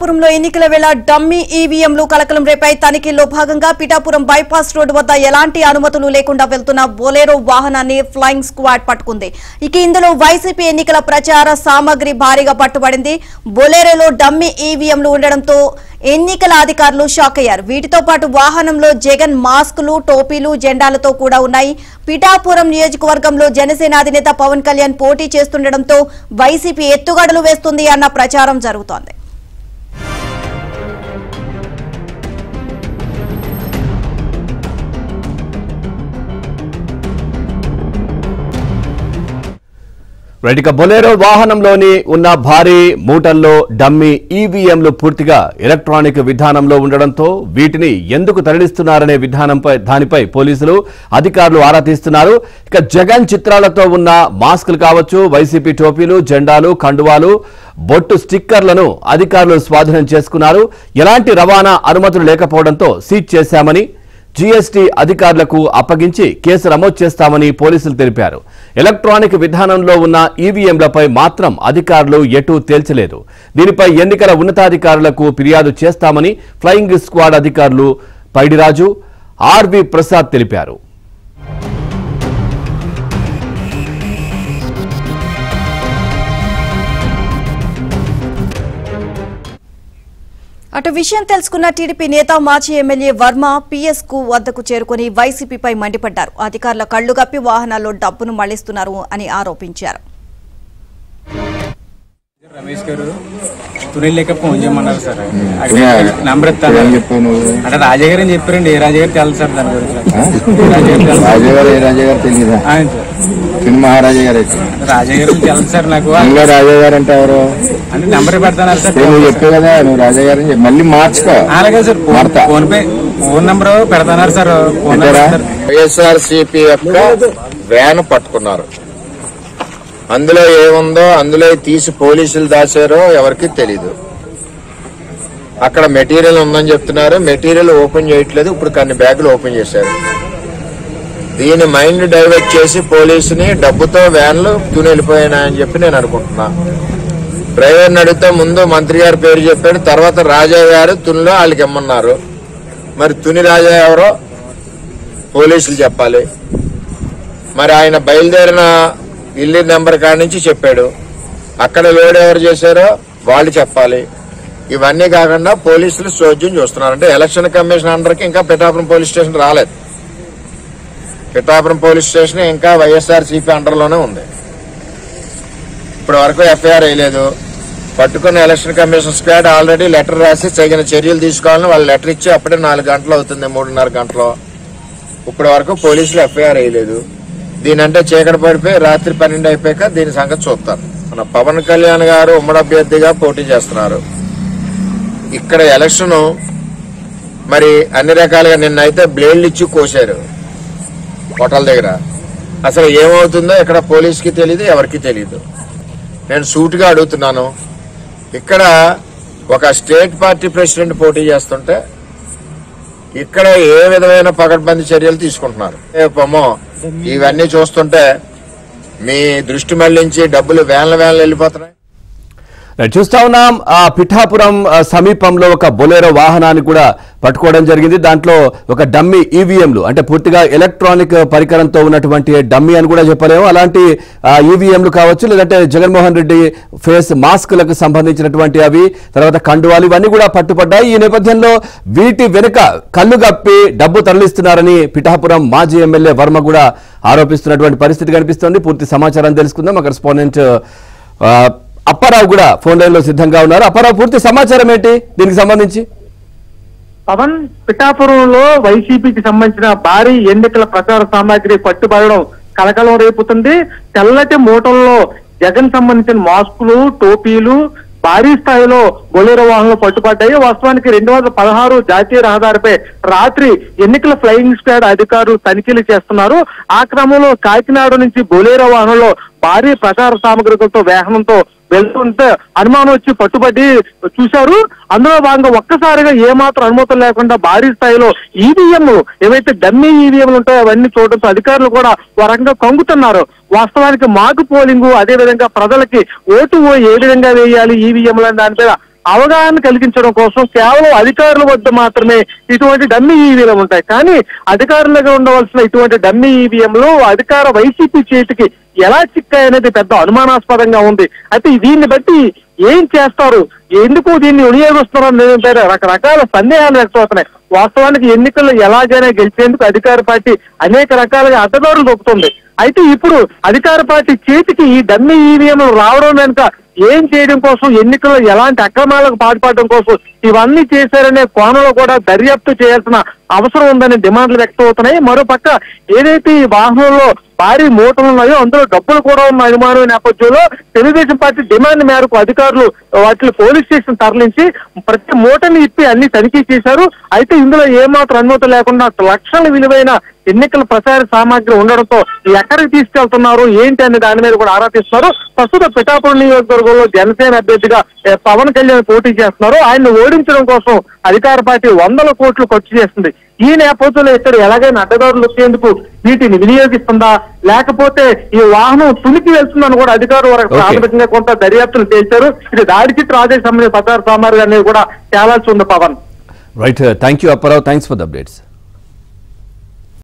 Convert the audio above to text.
పిఠాపురంలో ఎన్నికల వేళ డమ్మీ ఈవీఎంలు కలకలం రేపాయి. తనిఖీల్లో భాగంగా పిఠాపురం బైపాస్ రోడ్డు వద్ద ఎలాంటి అనుమతులు లేకుండా వెళ్తున్న బొలెరో వాహనాన్ని ఫ్లయింగ్ స్క్వాడ్ పట్టుకుంది. ఇక ఇందులో వైసీపీ ఎన్నికల ప్రచార సామగ్రి భారీగా పట్టుబడింది. బొలెరోలో డమ్మీ ఈవీఎంలు ఉండడంతో ఎన్నికల అధికారులు షాక్ అయ్యారు. వీటితో పాటు వాహనంలో జగన్ మాస్కులు, టోపీలు, జెండాలతో కూడా ఉన్నాయి. పిఠాపురం నియోజకవర్గంలో జనసేన అధినేత పవన్ కళ్యాణ్ పోటీ చేస్తుండటంతో వైసీపీ ఎత్తుగడలు వేస్తుంది అన్న ప్రచారం జరుగుతోంది. ఇక బొలెరో వాహనంలోని ఉన్న భారీ మూటల్లో డమ్మీ ఈవీఎంలు పూర్తిగా ఎలక్ట్రానిక్ విధానంలో ఉండడంతో వీటిని ఎందుకు తరలిస్తున్నారనే దానిపై పోలీసులు అధికారులు ఆరా తీస్తున్నారు. ఇక జగన్ చిత్రాలతో ఉన్న మాస్కులు కావచ్చు, వైసీపీ టోపీలు, జెండాలు, కండువాలు, బొట్టు స్టిక్కర్లను అధికారులు స్వాధీనం చేసుకున్నారు. ఎలాంటి రవాణా అనుమతులు లేకపోవడంతో సీజ్ చేశామని, జీఎస్టీ అధికారులకు అప్పగించి కేసు నమోదు చేస్తామని పోలీసులు తెలిపారు. ఎలక్ట్రానిక్ విధానంలో ఉన్న ఈవీఎంలపై మాత్రం అధికారులు ఎటూ తేల్చలేదు. దీనిపై ఎన్నికల ఉన్నతాధికారులకు ఫిర్యాదు చేస్తామని ఫ్లయింగ్ స్క్వాడ్ అధికారులు పైడిరాజు, ఆర్వి ప్రసాద్ తెలిపారు. అటు విషయం తెలుసుకున్న టీడీపీ నేత మాజీ ఎమ్మెల్యే వర్మ పీఎస్ కు వద్దకు చేరుకుని వైసీపీపై మండిపడ్డారు. అధికారుల కళ్లు గప్పి వాహనాల్లో డబ్బును మళ్లిస్తున్నారు అని ఆరోపించారు. రమేష్ గారు తునిలేక ఫోన్ చేయమన్నారు సార్. నంబర్ ఇస్తాను అంటే రాజా గారు అని చెప్పారండి. ఏ రాజా గారు తెలుసు సార్ దాని గురించి? రాజా గారు తెలియదా? మహారాజా గారు రాజా గారు తెలుసు సార్ నాకు. రాజా గారు అంటే ఎవరు అంటే నెంబర్ పెడతాను సార్. నువ్వు చెప్పావు కదా నువ్వు రాజా గారు మళ్ళీ మార్చుకో. అలాగే sir phone pay phone number పెడతాన్నారు సార్. వైఎస్ఆర్సీపీ యొక్క వ్యాన్ పట్టుకున్నారు. అందులో ఏముందో అందులో తీసి పోలీసులు దాచారో ఎవరికి తెలీదు. అక్కడ మెటీరియల్ ఉందని చెప్తున్నారు. మెటీరియల్ ఓపెన్ చేయట్లేదు. ఇప్పుడు కొన్ని బ్యాగులు ఓపెన్ చేశారు. దీని మైండ్ డైవర్ట్ చేసి పోలీసుని డబ్బుతో వ్యాన్లు తుని వెళ్ళిపోయినాయని చెప్పి నేను అనుకుంటున్నా. డ్రైవర్ని అడిగితే ముందు మంత్రి గారి పేరు చెప్పాడు. తర్వాత రాజా గారు తునిలో వాళ్ళకి ఇమ్మన్నారు. మరి తుని రాజా ఎవరో పోలీసులు చెప్పాలి. మరి ఆయన బయలుదేరిన ఇల్లు నెంబర్ కాడి నుంచి చెప్పాడు. అక్కడ లోడ్ ఎవరు చేశారో వాళ్ళు చెప్పాలి. ఇవన్నీ కాకుండా పోలీసులు చోద్యం చూస్తున్నారు. అంటే ఎలక్షన్ కమిషన్ అండర్కి ఇంకా పిఠాపురం పోలీస్ స్టేషన్ రాలేదు. పిఠాపురం పోలీస్ స్టేషన్ ఇంకా వైఎస్ఆర్సీపీ అండర్లోనే ఉంది. ఇప్పటి వరకు ఎఫ్ఐఆర్ వేయలేదు. పట్టుకున్న election commission squad already letter రాసి తగిన చర్యలు తీసుకోవాలని వాళ్ళు లెటర్ ఇచ్చి అప్పుడే 4 గంటలు అవుతుంది, 3:30 గంటలు. ఇప్పటి వరకు పోలీసులు ఎఫ్ఐఆర్ వేయలేదు. దీనంటే చీకటి పడిపోయి రాత్రి 12 అయిపోయాక దీని సంగతి చూస్తారు. మన పవన్ కళ్యాణ్ గారు ఉమ్మడి అభ్యర్థిగా పోటీ చేస్తున్నారు. ఇక్కడ ఎలక్షన్ మరి అన్ని రకాలుగా నిన్నైతే బ్లేడ్లు ఇచ్చి కోసారు హోటల్ దగ్గర. అసలు ఏమవుతుందో ఇక్కడ పోలీసుకి తెలియదు, ఎవరికి తెలియదు. నేను సూటిగా అడుగుతున్నాను. ఇక్కడ ఒక స్టేట్ పార్టీ ప్రెసిడెంట్ పోటీ చేస్తుంటే ఇక్కడ ఏ విధమైన పకడ్బందీ చర్యలు తీసుకుంటున్నారు? ఇవన్నీ చూస్తుంటే మీ దృష్టి మళ్లించి డబ్బులు వ్యాన్ల వెళ్ళిపోతున్నాయి. చూస్తా ఉన్నాం. పిఠాపురం సమీపంలో ఒక బొలెరో వాహనాన్ని కూడా పట్టుకోవడం జరిగింది. దాంట్లో ఒక డమ్మీ ఈవీఎంలు అంటే పూర్తిగా ఎలక్ట్రానిక్ పరికరంతో ఉన్నటువంటి డమ్మీ అని కూడా చెప్పలేము. అలాంటి ఈవీఎంలు కావచ్చు, లేదంటే జగన్మోహన్ రెడ్డి ఫేస్ మాస్కులకు సంబంధించినటువంటి అవి, తర్వాత కండువాలు, ఇవన్నీ కూడా పట్టుపడ్డాయి. ఈ నేపథ్యంలో వీటి వెనుక కళ్ళు గప్పి డబ్బు తరలిస్తున్నారని పిఠాపురం మాజీ ఎమ్మెల్యే వర్మ కూడా ఆరోపిస్తున్నటువంటి పరిస్థితి కనిపిస్తోంది. పూర్తి సమాచారం తెలుసుకుందాం. మా కరెస్పాండెంట్ అప్పారావు కూడా ఫోన్ లైన్ లో సిద్ధంగా ఉన్నారు. అప్పారావు, పూర్తి సమాచారం ఏంటి దీనికి సంబంధించి? పవన్, పిఠాపురంలో వైసీపీకి సంబంధించిన భారీ ఎన్నికల ప్రచార సామాగ్రి పట్టుబడడం కలకలం రేపుతుంది. తెల్లటి మూటల్లో జగన్ సంబంధించిన మాస్కులు, టోపీలు భారీ స్థాయిలో బొలెరో వాహనాలు పట్టుబడ్డాయి. వాస్తవానికి 216 జాతీయ రహదారిపై రాత్రి ఎన్నికల ఫ్లయింగ్ స్క్వాడ్ అధికారులు తనిఖీలు చేస్తున్నారు. ఆ క్రమంలో కాకినాడ నుంచి బొలెరో వాహనంలో భారీ ప్రచార సామగ్రిలతో వాహనంతో వెళ్తుంటే అనుమానం వచ్చి పట్టుబట్టి చూశారు. అందులో భాగంగా ఒక్కసారిగా ఏమాత్రం అనుమతులు లేకుండా భారీ స్థాయిలో ఈవీఎంలు, ఏవైతే డమ్మీ ఈవీఎంలు ఉంటాయో అవన్నీ చూడడంతో అధికారులు కూడా ఓ రకంగా కంగుతున్నారు. వాస్తవానికి మాకు పోలింగు, అదే విధంగా ప్రజలకి ఓటు ఏ విధంగా వేయాలి ఈవీఎంలు దాని మీద అవగాహన కలిగించడం కోసం కేవలం అధికారుల వద్ద మాత్రమే ఇటువంటి డమ్మీ ఈవీఎంలు ఉంటాయి. కానీ అధికారుల దగ్గర ఉండవలసిన ఇటువంటి డమ్మీ ఈవీఎంలు అధికార వైసీపీ చేతికి ఎలా చిక్కాయనేది పెద్ద అనుమానాస్పదంగా ఉంది. అయితే దీన్ని బట్టి ఏం చేస్తారు, ఎందుకు దీన్ని వినియోగిస్తున్నారు రకరకాల సందేహాలు వ్యక్తమవుతున్నాయి. వాస్తవానికి ఎన్నికల్లో ఎలాగైనా గెలిచేందుకు అధికార పార్టీ అనేక రకాలుగా అడ్డదారులు దొక్కుతుంది. అయితే ఇప్పుడు అధికార పార్టీ చేతికి ఈ డమ్మీ ఈవీఎంలు రావడం వెనుక ఏం చేయడం కోసం, ఎన్నికల్లో ఎలాంటి అక్రమాలకు పాల్పడడం కోసం ఇవన్నీ చేశారనే కోణంలో కూడా దర్యాప్తు చేయాల్సిన అవసరం ఉందని డిమాండ్లు వ్యక్తం అవుతున్నాయి. మరోపక్క ఏదైతే ఈ వాహనంలో భారీ మూటలు ఉన్నాయో అందులో డబ్బులు కూడా ఉన్న అనుమానం నేపథ్యంలో తెలుగుదేశం పార్టీ డిమాండ్ మేరకు అధికారులు వాటిని పోలీస్ స్టేషన్ తరలించి ప్రతి మూటని ఇప్పి అన్ని తనిఖీ చేశారు. అయితే ఇందులో ఏమాత్రం అనుమతి లేకుండా లక్షల విలువైన ఎన్నికల ప్రచార సామాగ్రి ఉండడంతో ఎక్కడికి తీసుకెళ్తున్నారు ఏంటి అనే దాని మీద కూడా ఆరా తీస్తున్నారు. ప్రస్తుత పిఠాపురం నియోజకవర్గంలో జనసేన అభ్యర్థిగా పవన్ కళ్యాణ్ పోటీ చేస్తున్నారు. ఆయన్ని ఓడించడం కోసం అధికార పార్టీ 100 కోట్లు ఖర్చు చేస్తుంది. ఈ నేపథ్యంలో ఇక్కడ ఎలాగైనా అడ్డదారులు వచ్చేందుకు వీటిని వినియోగిస్తుందా, లేకపోతే ఈ వాహనం తునికి వెళ్తుందని కూడా అధికారులు వరకు ప్రాథమికంగా కొంత దర్యాప్తులు చేశారు. ఇది దాడి చిత్ర ఆదేశ సంబంధించిన ప్రచార సామాగ్రి అనేది కూడా తేలాల్సి ఉంది. Pawan right, thank you Apparao, thanks for the updates.